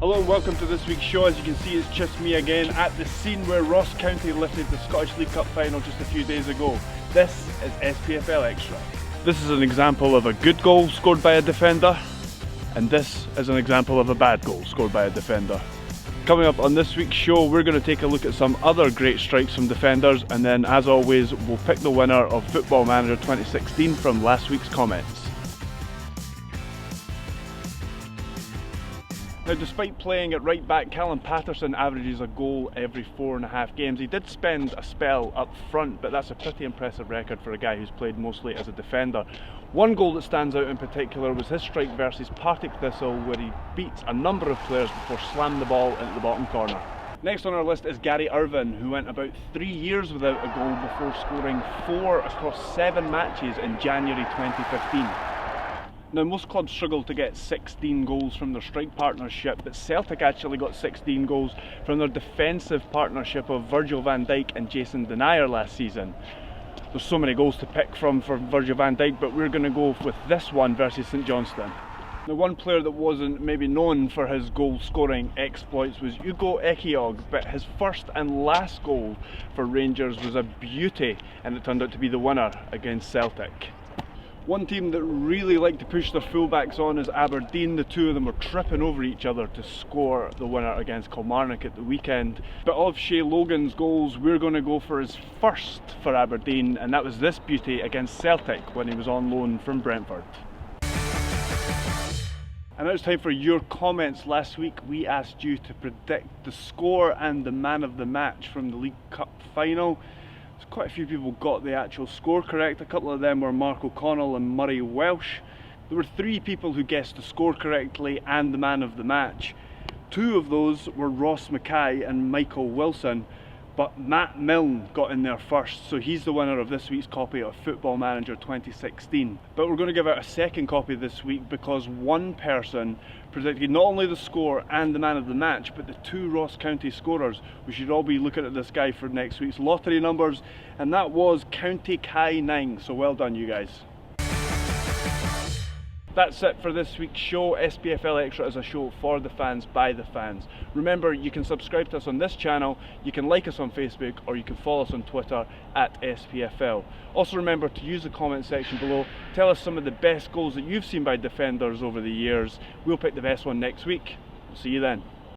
Hello and welcome to this week's show. As you can see, it's just me again at the scene where Ross County lifted the Scottish League Cup final just a few days ago. This is SPFL Extra. This is an example of a good goal scored by a defender, and this is an example of a bad goal scored by a defender. Coming up on this week's show, we're going to take a look at some other great strikes from defenders, and then as always we'll pick the winner of Football Manager 2016 from last week's comments. Now, despite playing at right back, Callum Patterson averages a goal every 4.5 games. He did spend a spell up front, but that's a pretty impressive record for a guy who's played mostly as a defender. One goal that stands out in particular was his strike versus Partick Thistle, where he beats a number of players before slamming the ball into the bottom corner. Next on our list is Gary Irvin, who went about 3 years without a goal before scoring 4 across 7 matches in January 2015. Now, most clubs struggle to get 16 goals from their strike partnership, but Celtic actually got 16 goals from their defensive partnership of Virgil van Dijk and Jason Denayer last season. There's so many goals to pick from for Virgil van Dijk, but we're going to go with this one versus St Johnstone. Now, one player that wasn't maybe known for his goal scoring exploits was Ugo Ekiog, but his first and last goal for Rangers was a beauty, and it turned out to be the winner against Celtic. One team that really like to push their fullbacks on is Aberdeen. The two of them were tripping over each other to score the winner against Kilmarnock at the weekend. But of Shay Logan's goals, we're going to go for his first for Aberdeen, and that was this beauty against Celtic when he was on loan from Brentford. And now it's time for your comments. Last week we asked you to predict the score and the man of the match from the League Cup final. Quite a few people got the actual score correct. A couple of them were Mark O'Connell and Murray Welsh. There were 3 people who guessed the score correctly and the man of the match. 2 of those were Ross Mackay and Michael Wilson, but Matt Milne got in there first, so he's the winner of this week's copy of Football Manager 2016. But we're going to give out a second copy this week because one person predicted not only the score and the man of the match, but the 2 Ross County scorers. We should all be looking at this guy for next week's lottery numbers, and that was County Kai 9, so well done you guys. That's it for this week's show. SPFL Extra is a show for the fans, by the fans. Remember, you can subscribe to us on this channel, you can like us on Facebook, or you can follow us on Twitter at SPFL. Also remember to use the comment section below. Tell us some of the best goals that you've seen by defenders over the years. We'll pick the best one next week. See you then.